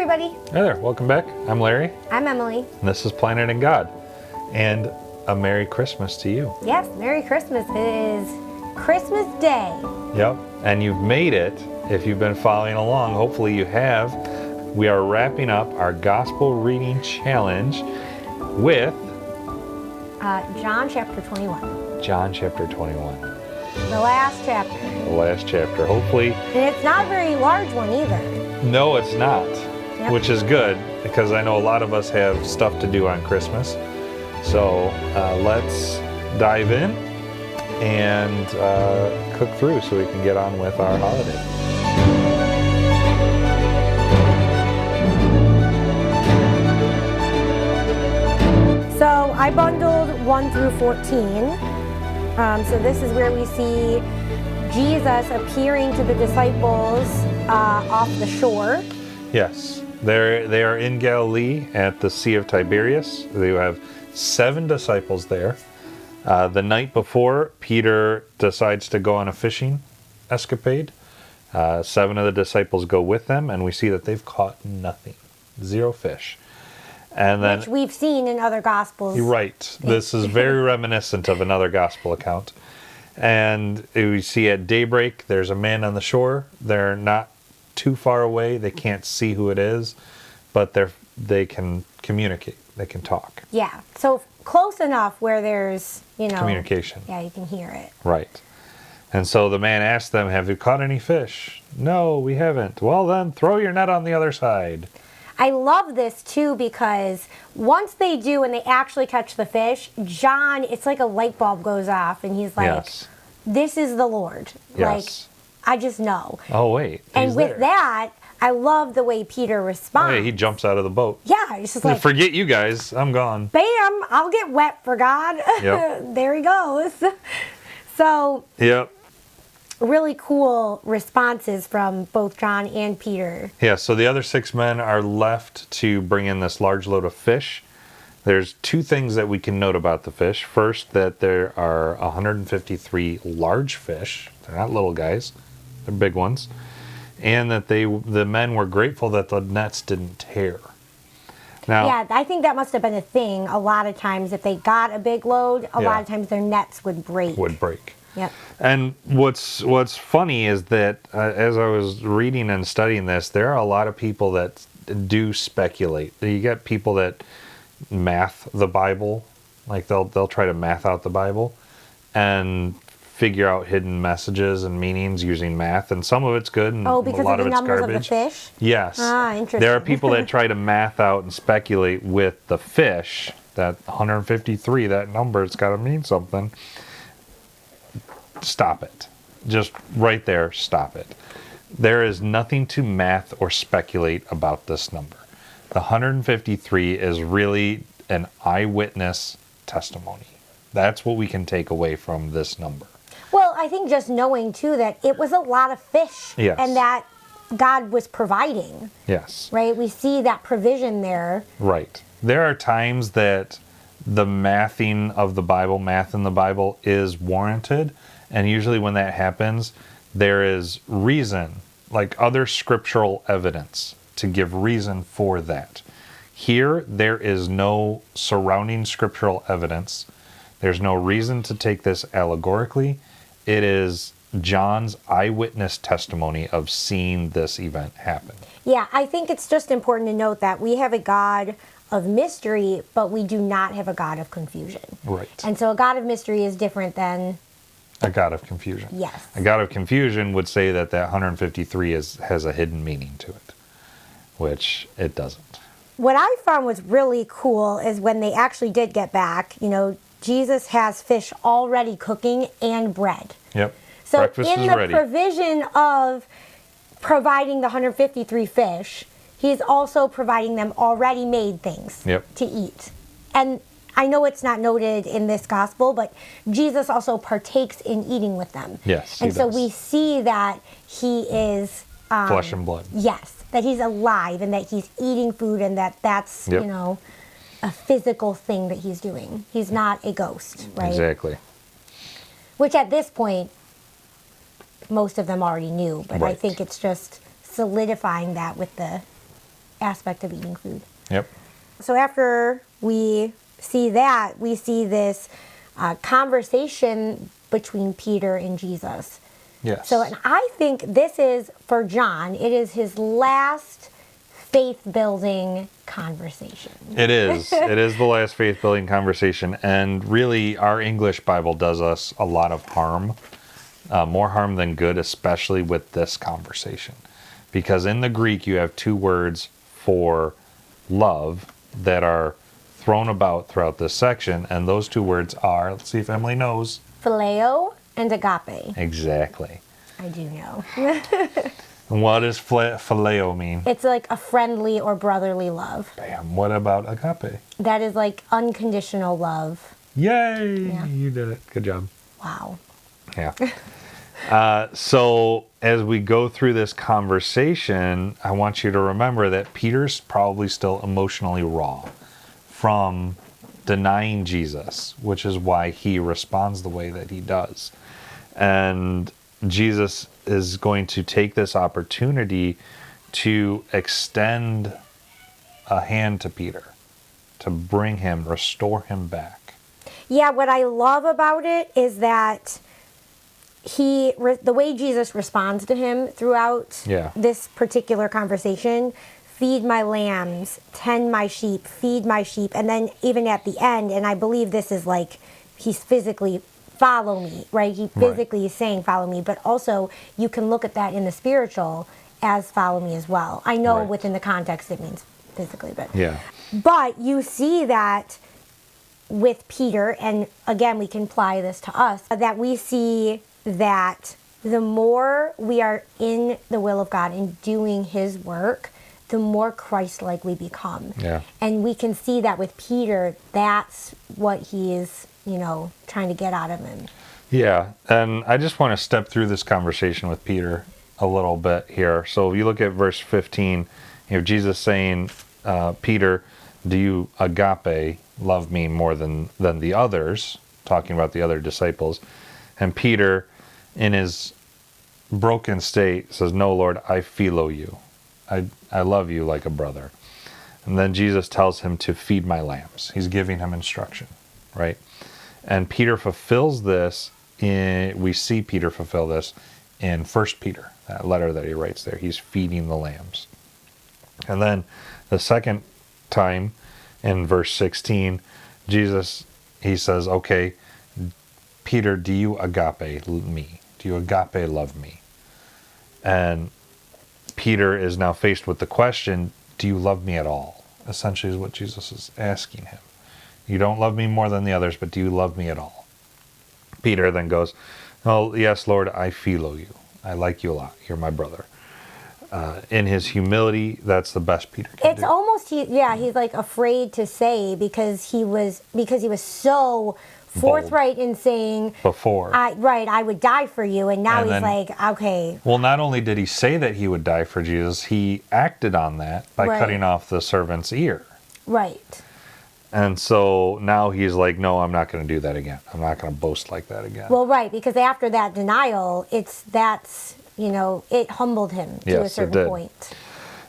everybody. Hi there, welcome back. I'm Larry. I'm Emily. And this is Planted in God. And a Merry Christmas to you. Yes, Merry Christmas. It is Christmas Day. Yep, and you've made it if you've been following along. Hopefully you have. We are wrapping up our Gospel Reading Challenge with John chapter 21. John chapter 21. The last chapter. The last chapter, hopefully. And it's not a very large one either. No, it's not, Yep. which is good because I know a lot of us have stuff to do on Christmas. So let's dive in and cook through so we can get on with our holiday. So I bundled 1 through 14. So this is where we see Jesus appearing to the disciples off the shore. Yes, they are in Galilee at the Sea of Tiberias. They have 7 disciples there. The night before, Peter decides to go on a fishing escapade. 7 of the disciples go with them, and we see that they've caught nothing. 0 fish. And then, Which we've seen in other Gospels. you're right. This is very reminiscent of another Gospel account. And we see at daybreak, there's a man on the shore. They're not too far away. They can't see who it is, but they can communicate. They can talk. Yeah, so close enough where there's, Communication. Yeah, you can hear it. Right. And so the man asked them, "Have you caught any fish?" "No, we haven't." "Well, then throw your net on the other side." I love this too because once they do and they actually catch the fish, John, it's like a light bulb goes off and he's like, Yes. This is the Lord. Yes. Like, I just know. Oh, wait. And he's with there. that, I love the way Peter Oh, responds. yeah, he jumps out of the boat. Yeah, he's just like, Forget you guys. I'm gone. bam, I'll get wet for God. Yep. There he goes. So, Yep. really cool responses from both John and Peter. Yeah, so the other 6 men are left to bring in this large load of fish. There's 2 things that we can note about the fish. First, that there are 153 large fish. They're not little guys. They're big ones. And that the men were grateful that the nets didn't tear. Now, Yeah, I think that must have been a thing. A lot of times, if they got a big load, a Yeah. lot of times their nets would break. would break. Yep. And what's funny is that as I was reading and studying this, there are a lot of people that do speculate. You get people that math the Bible, like they'll try to math out the Bible and figure out hidden messages and meanings using math, and some of it's good and Oh, a because lot of of the it's numbers garbage. of the fish? Yes. Ah, interesting. There are people that try to math out and speculate with the fish, that 153, that number, it's got to mean something. Stop it. Just right there, stop it. There is nothing to math or speculate about this number. The 153 is really an eyewitness testimony. That's what we can take away from this number. Well, I think just knowing, too, that it was a lot of fish. Yes. And that God was providing, Yes. right? We see that provision there. Right. There are times that the mathing of the Bible, math in the Bible, is warranted. And usually when that happens, there is reason, like other scriptural evidence, to give reason for that. Here, there is no surrounding scriptural evidence. There's no reason to take this allegorically. It is John's eyewitness testimony of seeing this event happen. Yeah, I think it's just important to note that we have a God of mystery, but we do not have a God of confusion. Right. And so a God of mystery is different than... A God of confusion. Yes. A God of confusion would say that 153 has a hidden meaning to it, which it doesn't. What I found was really cool is when they actually did get back, Jesus has fish already cooking and bread. Yep. So Breakfast in is the ready. provision of providing the 153 fish, he's also providing them already made things Yep. to eat. And I know it's not noted in this gospel, but Jesus also partakes in eating with them. Yes, he and so does. we see that he is... Flesh and blood. Yes, that he's alive and that he's eating food and that's, Yep. a physical thing that he's doing. He's not a ghost, right? Exactly. Which at this point, most of them already knew, but I Right. think it's just solidifying that with the aspect of eating food. Yep. So after we see that, we see this conversation between Peter and Jesus. Yes. So, and I think this is, for John, it is his last faith-building conversation. It is. It is the last faith-building conversation. And really, our English Bible does us a lot of harm, more harm than good, especially with this conversation. Because in the Greek, you have two words for love that are thrown about throughout this section. And those two words are, let's see if Emily knows. Phileo and agape. Exactly. I do know. And what does phileo mean? It's like a friendly or brotherly love. Bam. What about agape? That is like unconditional love. Yay! Yeah. You did it. Good job. Wow. Yeah. So as we go through this conversation, I want you to remember that Peter's probably still emotionally raw from denying Jesus, which is why he responds the way that he does. And Jesus is going to take this opportunity to extend a hand to Peter, to bring him, restore him back. Yeah, what I love about it is that the way Jesus responds to him throughout this particular conversation, feed my lambs, tend my sheep, feed my sheep, and then even at the end, and I believe this is like he's physically follow me, right? He physically is saying follow me, but also you can look at that in the spiritual as follow me as well. I know within the context it means physically, but you see that with Peter, and again we can apply this to us, that we see that the more we are in the will of God and doing his work, the more Christ-like we become. Yeah. And we can see that with Peter, that's what he is, trying to get out of him. Yeah, and I just want to step through this conversation with Peter a little bit here. So if you look at verse 15, you have Jesus saying, Peter, do you agape love me more than the others? Talking about the other disciples. And Peter, in his broken state, says, no, Lord, I philo you. I love you like a brother. And then Jesus tells him to feed my lambs. He's giving him instruction, right? And Peter fulfills this we see Peter fulfill this in 1 Peter, that letter that he writes there. He's feeding the lambs. And then the second time in verse 16, Jesus, he says, okay, Peter, do you agape me? Do you agape love me? And Peter is now faced with the question, do you love me at all? Essentially is what Jesus is asking him. You don't love me more than the others, but do you love me at all? Peter then goes, oh, yes, Lord, I philo you. I like you a lot. You're my brother. In his humility, that's the best Peter can do. It's almost, he's like afraid to say because he was so forthright in saying before. I would die for you, and now he's like, okay. Well, not only did he say that he would die for Jesus, he acted on that by cutting off the servant's ear. Right. And so now he's like, no, I'm not going to do that again. I'm not going to boast like that again. Well, right, because after that denial, it humbled him to a certain point.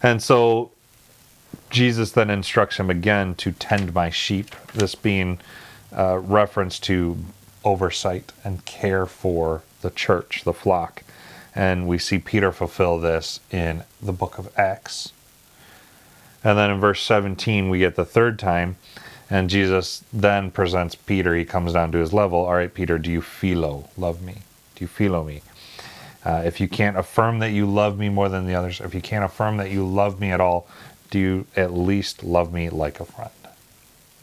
And so Jesus then instructs him again to tend my sheep, this being reference to oversight and care for the church, the flock. And we see Peter fulfill this in the book of Acts. And then in verse 17, we get the third time, and Jesus then presents Peter. He comes down to his level. All right, Peter, do you love me? Do you philo me? If you can't affirm that you love me more than the others, if you can't affirm that you love me at all, do you at least love me like a friend?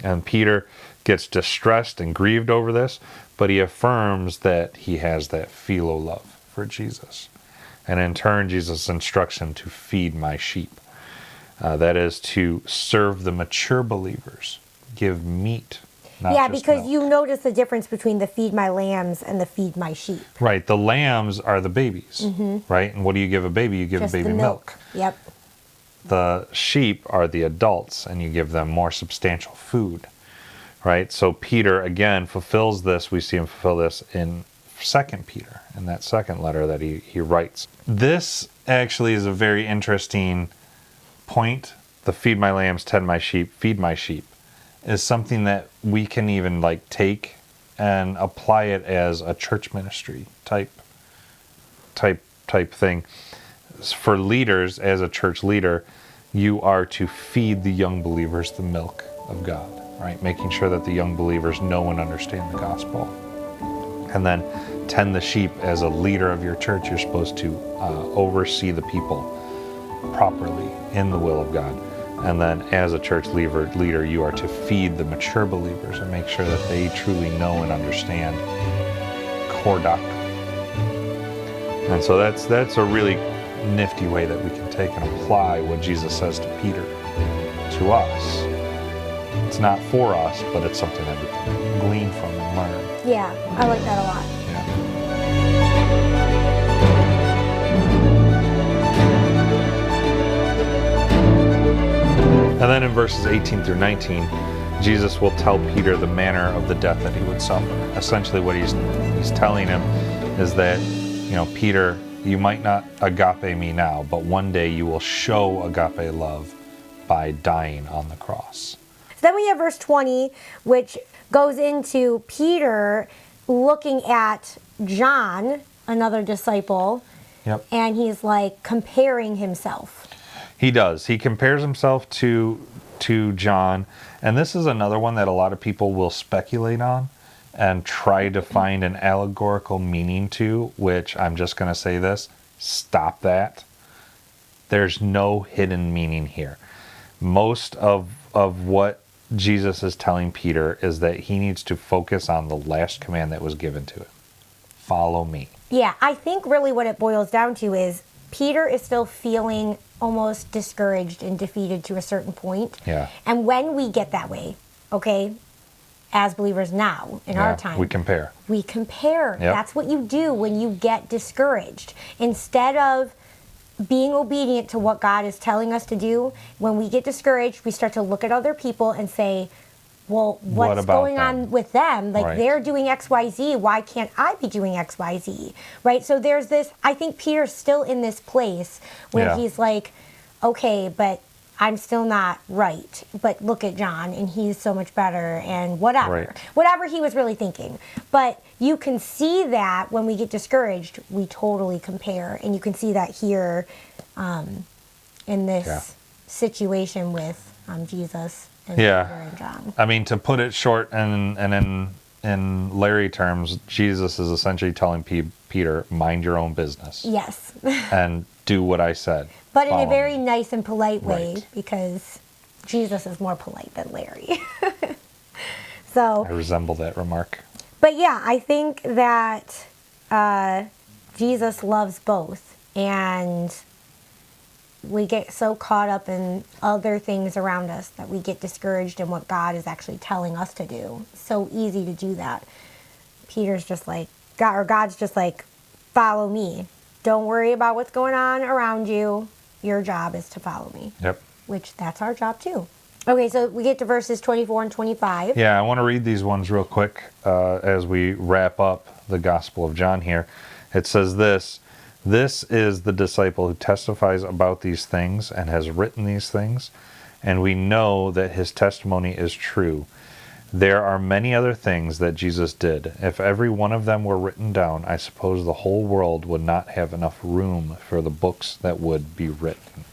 And Peter gets distressed and grieved over this, but he affirms that he has that philo love for Jesus. And in turn, Jesus instructs him to feed my sheep. That is to serve the mature believers, give meat, not just because milk. you notice the difference between the feed my lambs and the feed my sheep. Right, the lambs are the babies, right? And what do you give a baby? You give Just a baby the milk. Yep. The sheep are the adults, and you give them more substantial food, right? So Peter, again, fulfills this. We see him fulfill this in 2 Peter, in that second letter that he writes. This actually is a very interesting point the feed my lambs, tend my sheep, feed my sheep, is something that we can even like take and apply it as a church ministry type thing. For leaders, as a church leader, you are to feed the young believers the milk of God, right? Making sure that the young believers know and understand the gospel. And then tend the sheep. As a leader of your church, you're supposed to oversee the people properly in the will of God. And then as a church leader, you are to feed the mature believers and make sure that they truly know and understand core doctrine. And so that's a really nifty way that we can take and apply what Jesus says to Peter to us. It's not for us, but it's something that we can glean from and learn. Yeah, I like that a lot. And then in verses 18 through 19, Jesus will tell Peter the manner of the death that he would suffer. Essentially what he's telling him is that, Peter, you might not agape me now, but one day you will show agape love by dying on the cross. So then we have verse 20, which goes into Peter looking at John, another disciple, Yep. and he's like comparing himself. He does. He compares himself to John, and this is another one that a lot of people will speculate on and try to find an allegorical meaning to, which I'm just going to say this, stop that. There's no hidden meaning here. Most of what Jesus is telling Peter is that he needs to focus on the last command that was given to him. Follow me. Yeah, I think really what it boils down to is Peter is still feeling almost discouraged and defeated to a certain point. Yeah. And when we get that way, okay, as believers now, in our time, we compare. We compare. Yep. That's what you do when you get discouraged. Instead of being obedient to what God is telling us to do, when we get discouraged, we start to look at other people and say, well, what's going on with them? Like, they're doing X, Y, Z. Why can't I be doing X, Y, Z? Right? So there's this, I think Peter's still in this place where he's like, okay, but I'm still not right. But look at John, and he's so much better, and whatever. Right. Whatever he was really thinking. But you can see that when we get discouraged, we totally compare. And you can see that here in this situation with Jesus. Peter and John. I mean, to put it short and in Larry terms, Jesus is essentially telling Peter, mind your own business. Yes. And do what I said. But in a very nice and polite way, because Jesus is more polite than Larry. So I resemble that remark. But yeah, I think that Jesus loves both. And we get so caught up in other things around us that we get discouraged in what God is actually telling us to do. So easy to do that. Peter's just like, God's just like, follow me. Don't worry about what's going on around you. Your job is to follow me. Yep. Which that's our job too. Okay, so we get to verses 24 and 25. Yeah, I want to read these ones real quick as we wrap up the Gospel of John here. It says this. This is the disciple who testifies about these things and has written these things, and we know that his testimony is true. There are many other things that Jesus did. If every one of them were written down, I suppose the whole world would not have enough room for the books that would be written.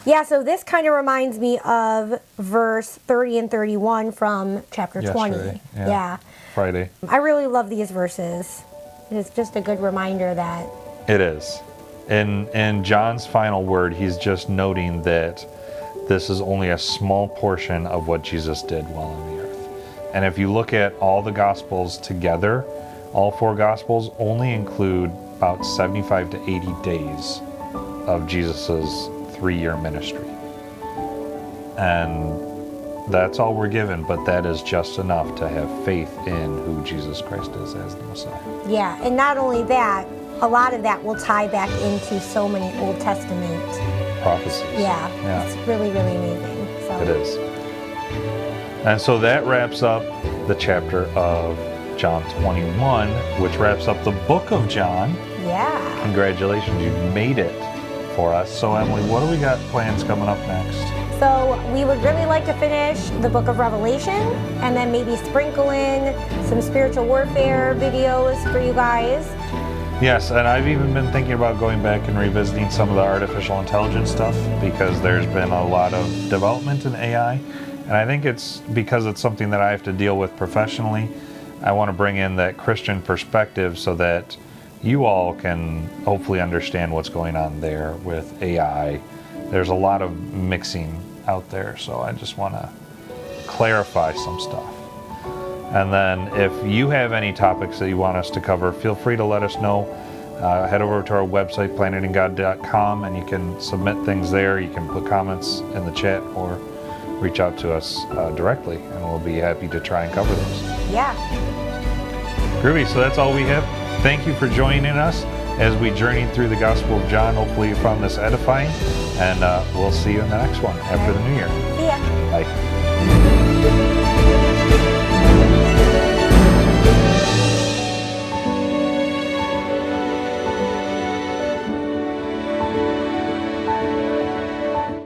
Yeah, so this kind of reminds me of verse 30 and 31 from chapter 20. Yeah. Friday. I really love these verses. It's just a good reminder that it is. In John's final word, he's just noting that this is only a small portion of what Jesus did while on the earth. And if you look at all the Gospels together, all four Gospels only include about 75 to 80 days of Jesus's 3-year ministry. And that's all we're given, but that is just enough to have faith in who Jesus Christ is as the Messiah. Yeah, and not only that, a lot of that will tie back into so many Old Testament prophecies. Yeah. It's really, really amazing. So. It is. And so that wraps up the chapter of John 21, which wraps up the book of John. Yeah. Congratulations, you've made it for us. So Emily, what do we got plans coming up next? So we would really like to finish the book of Revelation and then maybe sprinkle in some spiritual warfare videos for you guys. Yes, and I've even been thinking about going back and revisiting some of the artificial intelligence stuff because there's been a lot of development in AI. And I think it's because it's something that I have to deal with professionally. I want to bring in that Christian perspective so that you all can hopefully understand what's going on there with AI. There's a lot of mixing out there, so I just want to clarify some stuff. And then if you have any topics that you want us to cover, feel free to let us know. Head over to our website, PlantedInGod.com, and you can submit things there. You can put comments in the chat or reach out to us directly, and we'll be happy to try and cover those. Yeah. Groovy, so that's all we have. Thank you for joining us as we journeyed through the Gospel of John. Hopefully you found this edifying, and we'll see you in the next one after the new year. See ya. Bye.